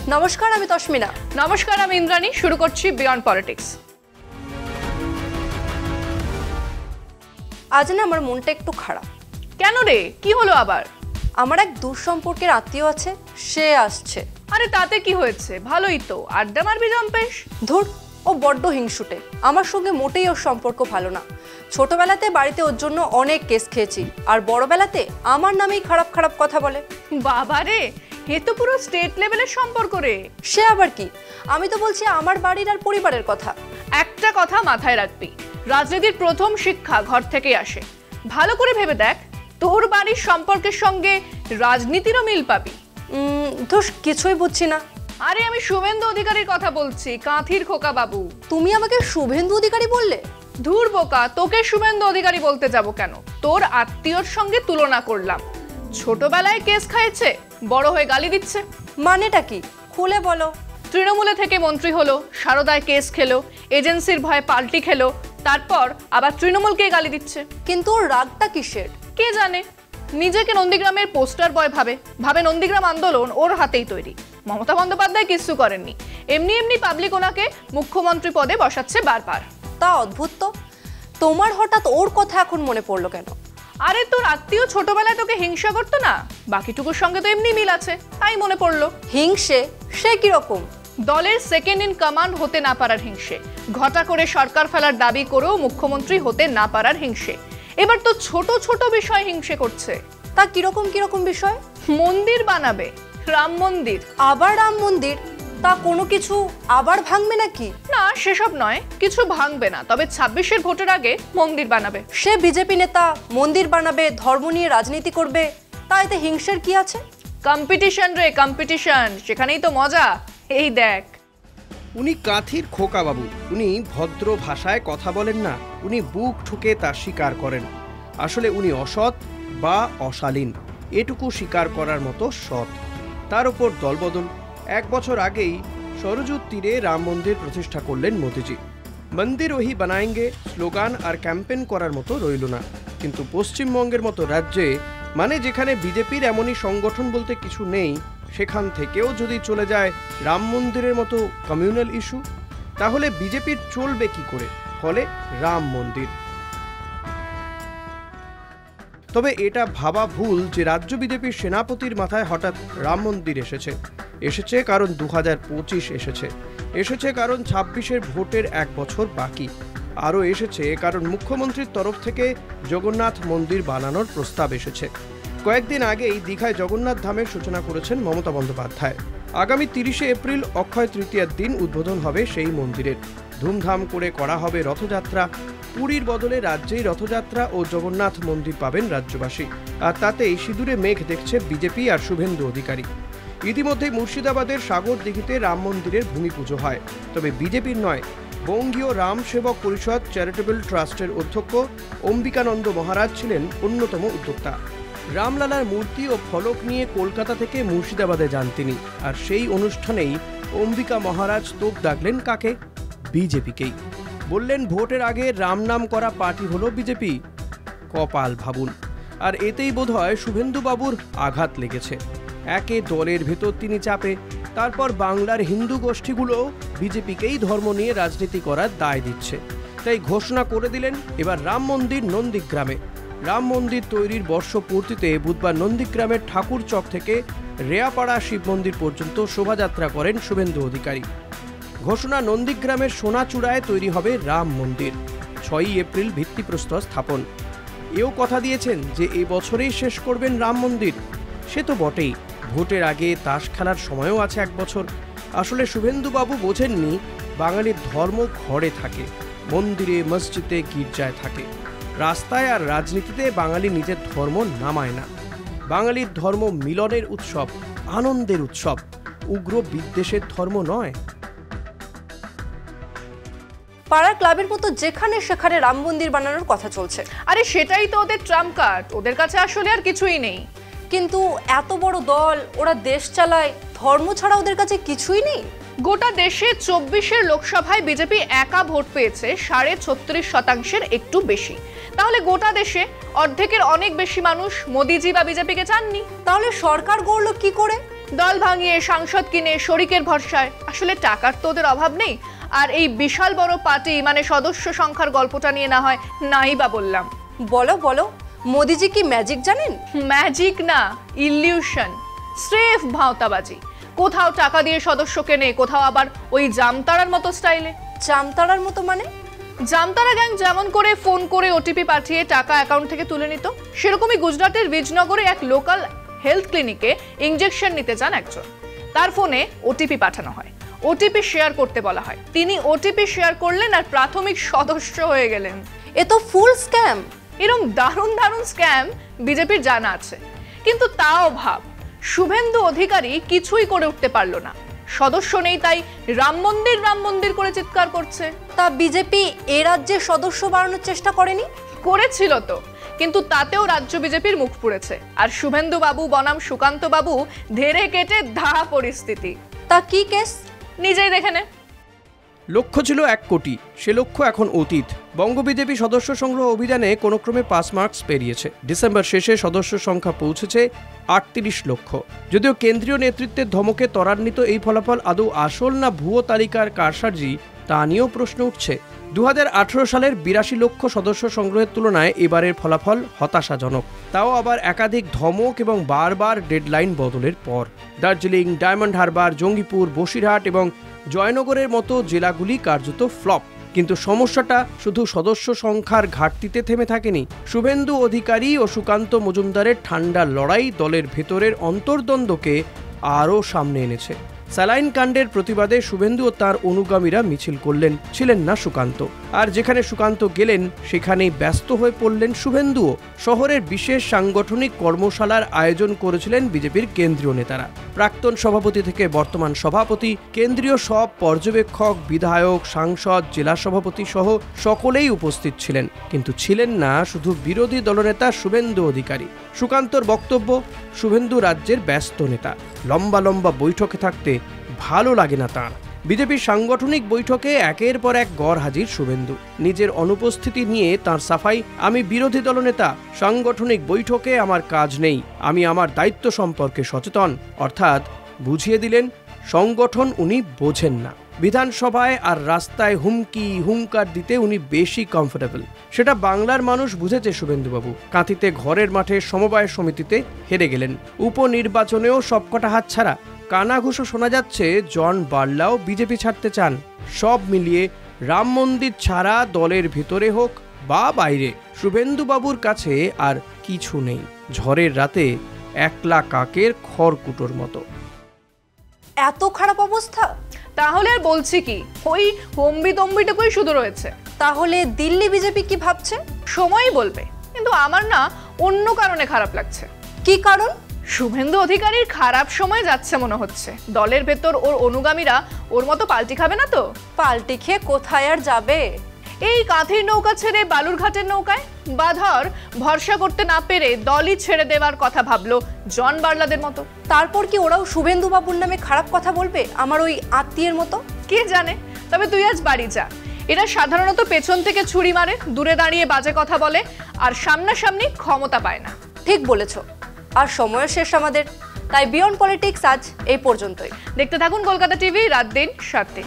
নমস্কার, আমি তস্মিনা। নমস্কার, আমি ইন্দ্রাণী। শুরু করছি বিয়ন্ড পলিটিক্স। আজ না আমার মনটা একটু খারাপ। কেন রে, কি হলো আবার? আমার এক দূর সম্পর্কের আত্মীয় আছে, সে আসছে। আরে তাতে কি হয়েছে, ভালোই তো, আড্ডা মারবি জম্পেশ। ধুর, ও বড্ড হিংসুটে। আমার সঙ্গে মোটেই ওর সম্পর্ক ভালো না। ছোটবেলাতে বাড়িতে ওর জন্য অনেক কেস খেয়েছি, আর বড়বেলাতে আমার নামেই খারাপ খারাপ কথা বলে। বাবা রে, এ তো পুরো স্টেট লেভেলের সম্পর্ক রে। সে আবার কি? আমি তো বলছি আমার বাড়ির আর পরিবারের কথা। একটা কথা মাথায় রাখবি, রাজনীতির প্রথম শিক্ষা ঘর থেকেই আসে। ভালো করে ভেবে দেখ, তোর বাড়ির সম্পর্কের সঙ্গে রাজনীতিরও মিল পাবি। ধুস, কিছুই বুঝছি না। আরে আমি শুভেন্দু অধিকারীর কথা বলছি, কাঁথির খোকা বাবু। তুমি আমাকে শুভেন্দু অধিকারী বললে? ধুর বোকা, তোকে শুভেন্দু অধিকারী বলতে যাব কেন? তোর আত্মীয়র সঙ্গে তুলনা করলাম। ছোটবেলায় কেস খাইছে, বড় হয়ে গালি দিচ্ছে। মানেটা কি, খুলে বলো। তৃণমূলে থেকে মন্ত্রী হলো, সারদায় কেস খেলো, এজেন্সির ভয়ে পাল্টি খেলো, তারপর আবার তৃণমূলকে গালি দিচ্ছে। কিন্তু ওর রাগটা কিসের কে জানে? নিজেকে নন্দীগ্রামের পোস্টার বয় ভাবে নন্দীগ্রাম আন্দোলন ওর হাতেই তৈরি। মমতা বন্দ্যোপাধ্যায় কিছু করেননি, এমনি এমনি পাবলিক ওনাকে মুখ্যমন্ত্রী পদে বসাচ্ছে বারবার। তা অদ্ভুত তো, তোমার হঠাৎ ওর কথা এখন মনে পড়লো কেন? আরে তোর আত্মীয় ছোটবেলায় তোকে হিংসা করতো না, বাকিটুকুর সঙ্গে তো এমনি মিল আছে, তাই মনে পড়লো। হিংসে? সে কিরকম? দলের সেকেন্ড ইন কমান্ড হতে না পারার হিংসে, ঘটা করে সরকার ফেলার দাবি করেও মুখ্যমন্ত্রী হতে না পারার হিংসে। এবার তো ছোট ছোট বিষয় হিংসে করছে। তা কিরকম কিরকম বিষয়? মন্দির বানাবে, রাম মন্দির। আবার রাম মন্দির? তা কোনো কিছু আবার ভাঙবে নাকি? না, সেসব নয়, কিছু ভাঙবে না, তবে 26-এর ভোটের আগে মন্দির বানাবে। সে বিজেপি নেতা, মন্দির বানাবে, ধর্ম নিয়ে রাজনীতি করবে, তা এতে হিংসের কি আছে? কম্পিটিশন রে, কম্পিটিশন, সেখানেই তো মজা। এই দেখ, উনি কাঁথির খোকা বাবু। উনি ভদ্র ভাষায় কথা বলেন না, উনি বুক ঠুকে তা স্বীকার করেন। আসলে উনি অসৎ বা অশালীন, এটুকু স্বীকার করার মতো সৎ। তার উপর দলবদল। 1 বছর আগেই সরজুর তীরে রাম মন্দির প্রতিষ্ঠা করলেন মোদিজি। মন্দির ওহি বানায়েঙ্গে স্লোগান আর ক্যাম্পেন করার মতো রইল না। কিন্তু পশ্চিমবঙ্গের মতো রাজ্যে, মানে যেখানে বিজেপির এমনই সংগঠন বলতে কিছু নেই, সেখান থেকেও যদি চলে যায় রাম মন্দিরের মতো কমিউনাল ইস্যু, তাহলে বিজেপির চলবে কি করে? ফলে রাম মন্দির। তবে এটা ভাবা ভুল যে রাজ্য বিজেপির সেনাপতির মাথায় হঠাৎ রাম মন্দির এসেছে কারণ 2025 এসেছে কারণ 26-এর ভোটের 1 বছর বাকি, আরও এসেছে কারণ মুখ্যমন্ত্রীর তরফ থেকে জগন্নাথ মন্দির বানানোর প্রস্তাব এসেছে। কয়েকদিন আগেই দীঘায় জগন্নাথ ধামের সূচনা করেছেন মমতা বন্দ্যোপাধ্যায়। আগামী 30শে এপ্রিল অক্ষয় তৃতীয়ার দিন উদ্বোধন হবে সেই মন্দিরের। ধুমধাম করে করা হবে রথযাত্রা। পুরীর বদলে রাজ্যেই রথযাত্রা ও জগন্নাথ মন্দির পাবেন রাজ্যবাসী। আর তাতেই সিঁদুরে মেঘ দেখছে বিজেপি আর শুভেন্দু অধিকারী। ইতিমধ্যেই মুর্শিদাবাদের সাগর দিঘিতে রাম মন্দিরের ভূমি পুজো হয়, তবে বিজেপির নয়, বঙ্গীয় রাম সেবক পরিষদ চ্যারিটেবল ট্রাস্টের অধ্যক্ষ অম্বিকানন্দ মহারাজ ছিলেন অন্যতম উদ্যোক্তা। রামলালার মূর্তি ও ফলক নিয়ে কলকাতা থেকে মুর্শিদাবাদে যান তিনি, আর সেই অনুষ্ঠানেই অম্বিকা মহারাজ তোপ দাগলেন কাকে? বিজেপিকেই। বললেন ভোটের আগে রাম নাম করা পার্টি হলো বিজেপি। কপাল ভাবুন। আর এতেই বোধহয় শুভেন্দু বাবুর আঘাত লেগেছে। একে দলের ভেতর তিনি চাপে, তারপর বাংলার হিন্দু গোষ্ঠীগুলো বিজেপিকেই ধর্ম নিয়ে রাজনীতি করার দায় দিচ্ছে, তাই ঘোষণা করে দিলেন এবার রাম মন্দির নন্দীগ্রামে। রাম মন্দির তৈরির বর্ষপূর্তিতে বুধবার নন্দীগ্রামের ঠাকুর চক থেকে রেয়াপাড়া শিব মন্দির পর্যন্ত শোভাযাত্রা করেন শুভেন্দু অধিকারী। ঘোষণা, নন্দীগ্রামের সোনাচূড়ায় তৈরি হবে রাম মন্দির। 6ই এপ্রিল ভিত্তিপ্রস্তর স্থাপন। এও কথা দিয়েছেন যে এ বছরেই শেষ করবেন রাম মন্দির। সে তো বটেই, ভোটের আগে তাস খেলার সময়ও আছে 1 বছর। আসলে শুভেন্দুবাবু বোঝেননি বাঙালির ধর্ম ঘরে থাকে, মন্দিরে, মসজিদে, গির্জায় থাকে। রাস্তায় আর রাজনীতিতে বাঙালি নিজের ধর্ম নামায় না। বাঙালির ধর্ম মিলনের উৎসব, আনন্দের উৎসব, উগ্র বিদ্বেষের ধর্ম নয়। পাড়ার ক্লাবের মতো যেখানে সেখানে রাম মন্দির বানানোর কথা চলছে। আরে সেটাই তো ওদের ট্রাম্প কার্ড, ওদের কাছে আসলে আর কিছুই নেই। কিন্তু এত বড় দল, ওরা দেশ চালায়, ধর্ম ছাড়া ওদের কাছে কিছুই নেই। গোটা দেশে 24-এর লোকসভায় বিজেপি একা ভোট পেয়েছে 36.5% একটু বেশি। তাহলে গোটা দেশে অর্ধেকের অনেক বেশি মানুষ মোদিজি বা বিজেপিকে চাননি। তাহলে সরকার গড়লো কি করে? দল ভাঙিয়ে সাংসদ কিনে শরিকের ভরসায়, আসলে টাকার তো ওদের অভাব নেই। আর এই বিশাল বড় পার্টি মানে সদস্য সংখ্যার গল্পটা নিয়ে না হয় নাই বা বললাম। বলো বলো, মোদিজি কি ম্যাজিক জানেন? ম্যাজিক না, ইলিউশন, স্রেফ ভাওতাবাজি। কোথাও টাকা দিয়ে সদস্য কেনে, কোথাও আবার ওই জামতারার মতো স্টাইলে। জামতারার মতো মানে? জামতারা গ্যাং যেমন করে ফোন করে ওটিপি পাঠিয়ে টাকা অ্যাকাউন্ট থেকে তুলে নিত, সেরকমই গুজরাটের বিজনগরে এক লোকাল হেলথ ক্লিনিকে ইনজেকশন নিতে চান একজন। তার ফোনে ওটিপি পাঠানো হয়, ওটিপি শেয়ার করতে বলা হয়। তিনি ওটিপি শেয়ার করলেন আর প্রাথমিক সদস্য হয়ে গেলেন। এ তো ফুল স্ক্যাম। এরকম দারুণ দারুণ স্ক্যাম বিজেপির জানা আছে, কিন্তু তাও ভাব, শুভেন্দু অধিকারী কিছুই করে উঠতে পারলো না। সদস্য নেই তাই রাম মন্দির করে চিৎকার করছে। তা বিজেপি এ রাজ্যে সদস্য বাড়ানোর চেষ্টা করেনি? করেছিল তো, কিন্তু তাতেও রাজ্য বিজেপির মুখ পুড়েছে। আর শুভেন্দু বাবু বনাম সুকান্ত বাবু ধেরে কেটে ধা পরিস্থিতি। তা কি কেস? নিজেই দেখে নে। লক্ষ্য ছিল 1 কোটি, সে লক্ষ্য এখন অতীত। বঙ্গ বিজেপি সদস্য সংগ্রহ অভিযানে কোনো ক্রমে 5 মার্কস পেরিয়েছে। ডিসেম্বর শেষে সদস্য সংখ্যা পৌঁছেছে 38 লক্ষ। যদিও কেন্দ্রীয় নেতৃত্বের ধমকে ত্বরান্বিত এই ফলাফল আদৌ আসল না ভুয়ো তালিকার কারসাজি, তা নিয়েও প্রশ্ন উঠছে। 2018 সালের 82 লক্ষ সদস্য সংগ্রহের তুলনায় এবারের ফলাফল হতাশাজনক, তাও আবার একাধিক ধমক এবং বারবার ডেডলাইন বদলের পর। দার্জিলিং, ডায়মন্ড হারবার, জঙ্গিপুর, বসিরহাট এবং জয়নগরের মতো জেলাগুলি কার্যত ফ্লপ। কিন্তু সমস্যাটা শুধু সদস্য সংখ্যার ঘাটতিতে থেমে থাকেনি। শুভেন্দু অধিকারী ও সুকান্ত মজুমদারের ঠান্ডা লড়াই দলের ভেতরের অন্তর্দ্বন্দ্বকে আরও সামনে এনেছে। স্যালাইন কাণ্ডের প্রতিবাদে শুভেন্দু ও তার অনুগামীরা মিছিল করলেন, ছিলেন না সুকান্ত। আর যেখানে সুকান্ত গেলেন সেখানেই ব্যস্ত হয়ে পড়লেন শুভেন্দুও। শহরের বিশেষ সাংগঠনিক কর্মশালার আয়োজন করেছিলেন বিজেপির কেন্দ্রীয় নেতারা। প্রাক্তন সভাপতি থেকে বর্তমান সভাপতি, কেন্দ্রীয় সব পর্যবেক্ষক, বিধায়ক, সাংসদ, জেলা সভাপতি সহ সকলেই উপস্থিত ছিলেন। কিন্তু ছিলেন না শুধু বিরোধী দলনেতা শুভেন্দু অধিকারী। সুকান্তর বক্তব্য, শুভেন্দু রাজ্যের ব্যস্ত নেতা, লম্বা লম্বা বৈঠকে থাকতে ভালো লাগে না তাঁর। বিজেপির সাংগঠনিক বৈঠকে একের পর এক গড় হাজির শুভেন্দু। নিজের অনুপস্থিতি নিয়ে তাঁর সাফাই, আমি বিরোধী দলনেতা, সাংগঠনিক বৈঠকে আমার কাজ নেই, আমি আমার দায়িত্ব সম্পর্কে সচেতন। অর্থাৎ বুঝিয়ে দিলেন সংগঠন উনি বোঝেন না। বিধানসভায় আর রাস্তায় হুঙ্কার দিতে উনি বেশি কমফোর্টেবল, সেটা বাংলার মানুষ বুঝেছে শুভেন্দুবাবু। কাঁথিতে ঘরের মাঠে সমবায় সমিতিতে হেরে গেলেন, উপনির্বাচনেও সবকটা হাতছাড়া। কানাঘুষো শোনা যাচ্ছে জন বার্লাও বিজেপি ছাড়তে চান। সব মিলিয়ে রাম মন্দির ছাড়া দলের ভেতরে হোক বা বাইরে শুভেন্দুবাবুর কাছে আর কিছু নেই। ঝড়ের রাতে একলা কাকের খড়কুটোর মতো। এত খারাপ অবস্থা? তাহলে আর বলছি কি, ওই হম্বিটুকুই শুধু রয়েছে। তাহলে দিল্লি বিজেপি কি ভাবছে? সময়ই বলবে, কিন্তু আমার না অন্য কারণে খারাপ লাগছে। কি কারণ? শুভেন্দু অধিকারীর খারাপ সময় যাচ্ছে মনে হচ্ছে। দলের ভেতর ওর অনুগামীরা ওর মতো পাল্টি খাবে না তো? পাল্টি খেয়ে কোথায় আর যাবে? এই কাঁথির নৌকা ছেড়ে বালুরঘাটের নৌকায় বাঁধর ভরসা করতে না পেরে দলই ছেড়ে দেওয়ার কথা ভাবলো জন বার্লাদের মতো। তারপর কি ওরাও শুভেন্দু বাবুর নামে খারাপ কথা বলবে আমার ওই আত্মীয়ের মতো? কে জানে। তবে তুই আজ বাড়ি যা। এরা সাধারণত পেছন থেকে ছুরি মারে, দূরে দাঁড়িয়ে বাজে কথা বলে, আর সামনাসামনি ক্ষমতা পায় না। ঠিক বলেছ। আর সময়ের শেষ আমাদের, তাই বিয়ন্ড পলিটিক্স আজ এই পর্যন্তই। দেখতে থাকুন কলকাতা টিভি, রাত দিন 7 দিন।